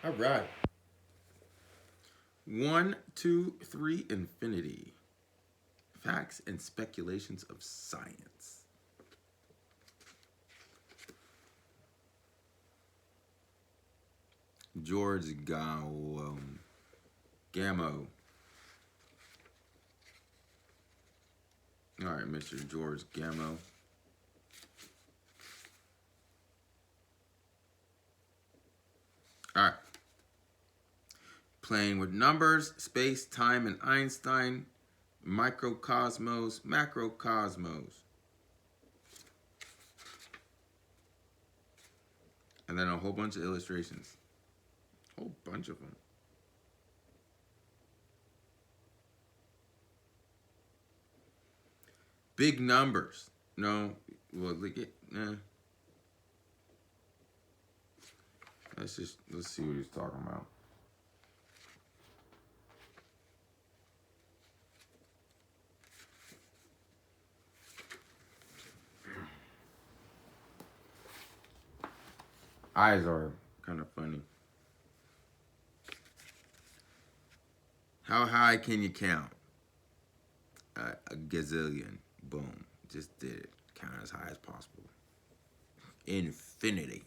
All right. One, two, three, infinity. Facts and speculations of science. George Gamo. All right, Mr. George Gamo. All right. Playing with numbers, space, time, and Einstein. Microcosmos, macrocosmos. And then a whole bunch of illustrations. A whole bunch of them. Big numbers. No, well, look at, let's see what he's talking about. Eyes are kind of funny. How high can you count? A gazillion. Boom. Just did it. Count as high as possible. Infinity.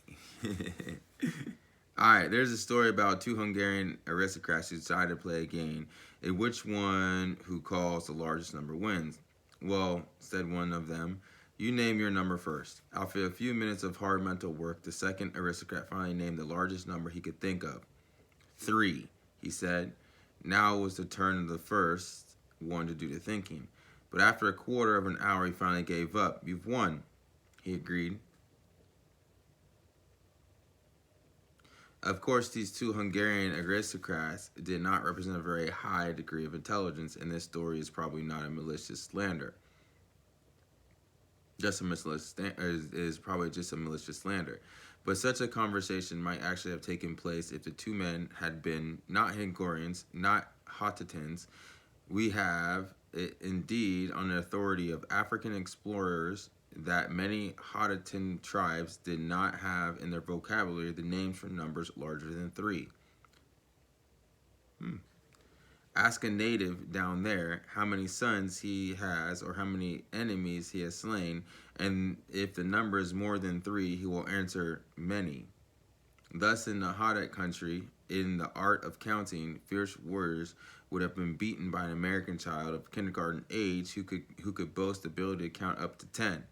Alright, there's a story about two Hungarian aristocrats who decided to play a game in which one who calls the largest number wins. Well, said one of them, you name your number first. After a few minutes of hard mental work, the second aristocrat finally named the largest number he could think of. 3, he said. Now it was the turn of the first one to do the thinking. But after a quarter of an hour, he finally gave up. You've won, he agreed. Of course, these two Hungarian aristocrats did not represent a very high degree of intelligence, and this story is probably not a malicious slander. Is probably just a malicious slander. But such a conversation might actually have taken place if the two men had been not Hungarians, not Hottentots. We have, indeed, on the authority of African explorers, that many Hottentot tribes did not have in their vocabulary the names for numbers larger than 3. Ask a native down there how many sons he has or how many enemies he has slain, and if the number is more than 3, he will answer many. Thus, in the Hottentot country, in the art of counting, fierce warriors would have been beaten by an American child of kindergarten age who could boast the ability to count up to 10.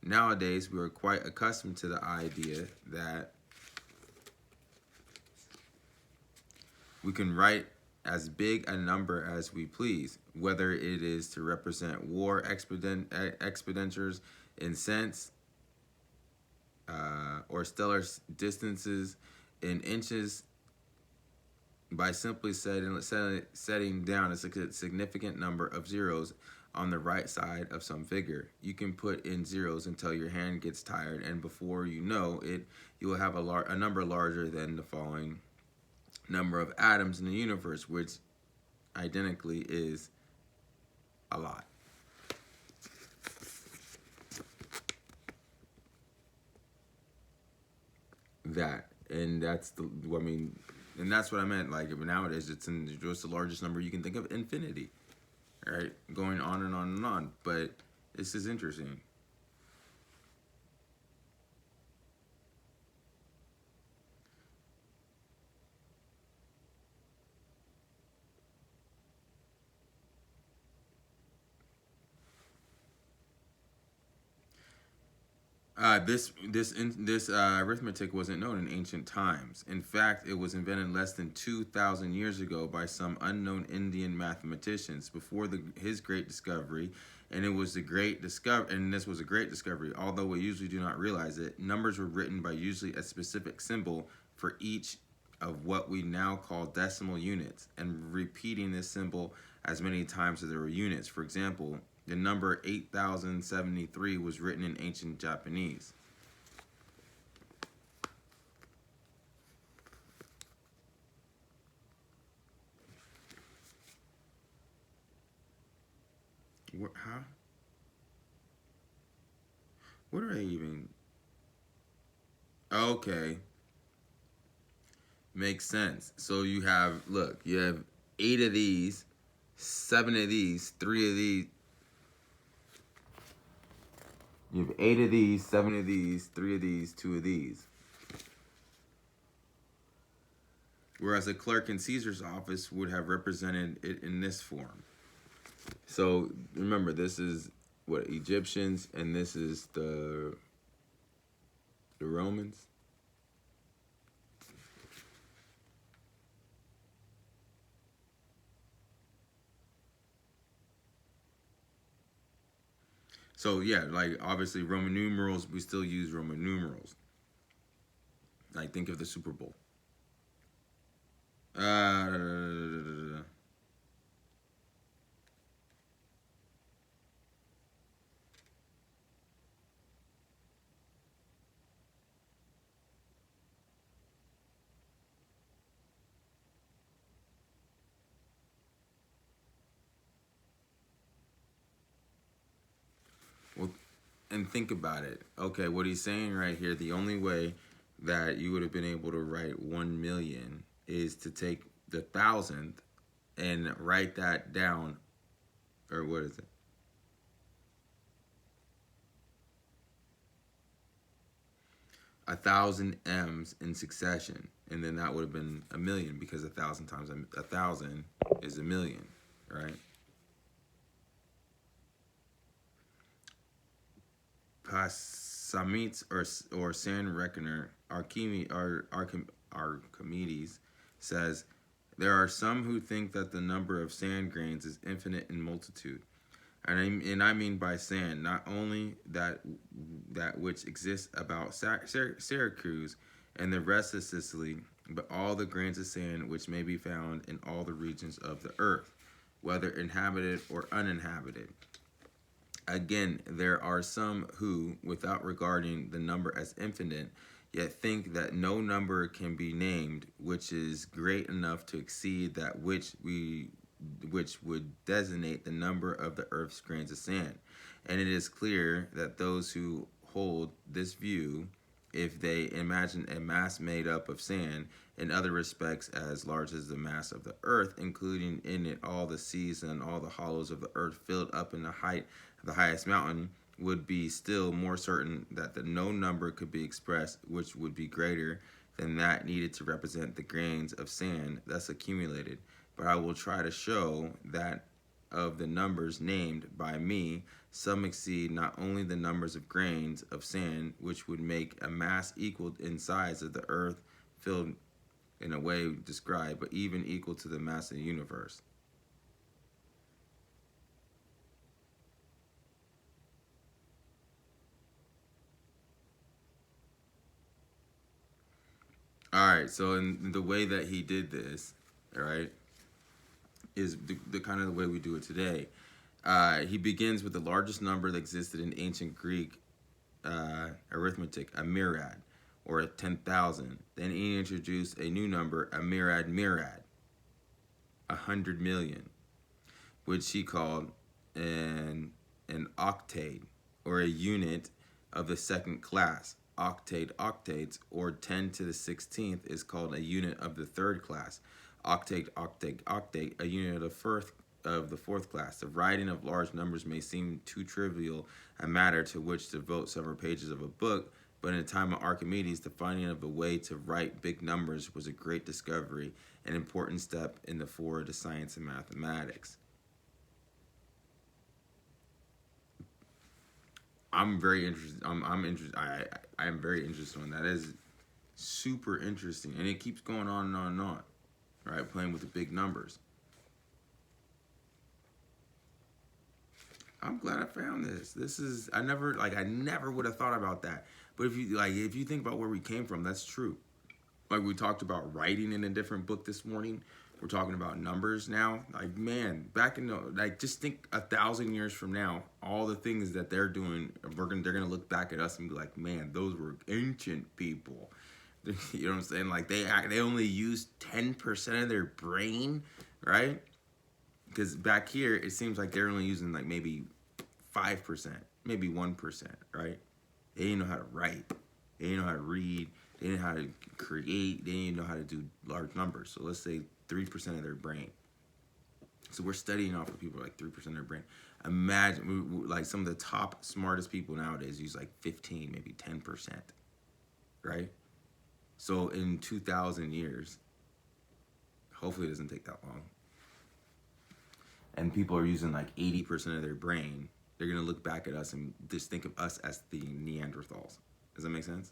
Nowadays, we are quite accustomed to the idea that we can write as big a number as we please, whether it is to represent war expenditures in cents or stellar distances in inches, by simply setting down a significant number of zeros on the right side of some figure. You can put in zeros until your hand gets tired, and before you know it, you will have a number larger than the following number of atoms in the universe, which identically is a lot. And that's and that's what I meant. Like nowadays, it's just the largest number you can think of, infinity. Right, going on and on and on. But this is interesting. This arithmetic wasn't known in ancient times. In fact, it was invented less than 2,000 years ago by some unknown Indian mathematicians before his great discovery, and it was a great discovery. And this was a great discovery. Although we usually do not realize it, numbers were written by usually a specific symbol for each of what we now call decimal units, and repeating this symbol as many times as there were units. For example, the number 8073 was written in ancient Japanese. Huh? What are they even? Okay. Makes sense. So you have, look, you have 8 of these, 7 of these, 3 of these. You have 8 of these, 7 of these, 3 of these, 2 of these. Whereas a clerk in Caesar's office would have represented it in this form. So remember, this is what, Egyptians, and this is the Romans. So yeah, like obviously Roman numerals, we still use Roman numerals. Like think of the Super Bowl. Uh, well, and think about it. Okay, what he's saying right here, the only way that you would have been able to write 1 million is to take the thousandth and write that down, or what is it? 1,000 M's in succession, and then that would have been 1 million because 1,000 times 1,000 is 1 million, right? Pasamites or sand reckoner Archimedes says there are some who think that the number of sand grains is infinite in multitude. And I mean by sand, not only that which exists about Syracuse and the rest of Sicily, but all the grains of sand which may be found in all the regions of the earth, whether inhabited or uninhabited. Again, there are some who, without regarding the number as infinite, yet think that no number can be named which is great enough to exceed that which would designate the number of the earth's grains of sand. And it is clear that those who hold this view, if they imagine a mass made up of sand, in other respects as large as the mass of the earth, including in it all the seas and all the hollows of the earth filled up in the height of the highest mountain, would be still more certain that the no number could be expressed which would be greater than that needed to represent the grains of sand thus accumulated. But I will try to show that of the numbers named by me, some exceed not only the numbers of grains of sand, which would make a mass equal in size of the earth filled in a way described, but even equal to the mass of the universe. All right, so in the way that he did this, all right, is the kind of the way we do it today. He begins with the largest number that existed in ancient Greek arithmetic, a myriad, or a 10,000. Then he introduced a new number, a myriad, 100 million, which he called an octade, or a unit of the second class. Octates, or 10 to the 16th is called a unit of the third class. Octate, a unit of the fourth class. The writing of large numbers may seem too trivial a matter to which to devote several pages of a book, but in the time of Archimedes, the finding of a way to write big numbers was a great discovery, an important step in the forward of science and mathematics. I'm very interested. I'm interested. I am very interested in that. That is super interesting, and it keeps going on and on and on. Right, playing with the big numbers. I'm glad I found this. This is I never would have thought about that. But if you think about where we came from, that's true. Like we talked about writing in a different book this morning. We're talking about numbers now. Like man, back in the just think 1,000 years from now, all the things that they're doing, they're gonna look back at us and be like, man, those were ancient people. You know what I'm saying? Like they only use 10% of their brain, right? Because back here it seems like they're only using like maybe 5%, maybe 1%, right? They didn't know how to write. They didn't know how to read. They didn't know how to create. They didn't know how to do large numbers. So let's say 3% of their brain. So we're studying off of people like 3% of their brain. Imagine, like some of the top smartest people nowadays use like 15, maybe 10%, right? So in 2,000 years, hopefully it doesn't take that long, and people are using like 80% of their brain, they're going to look back at us and just think of us as the Neanderthals. Does that make sense?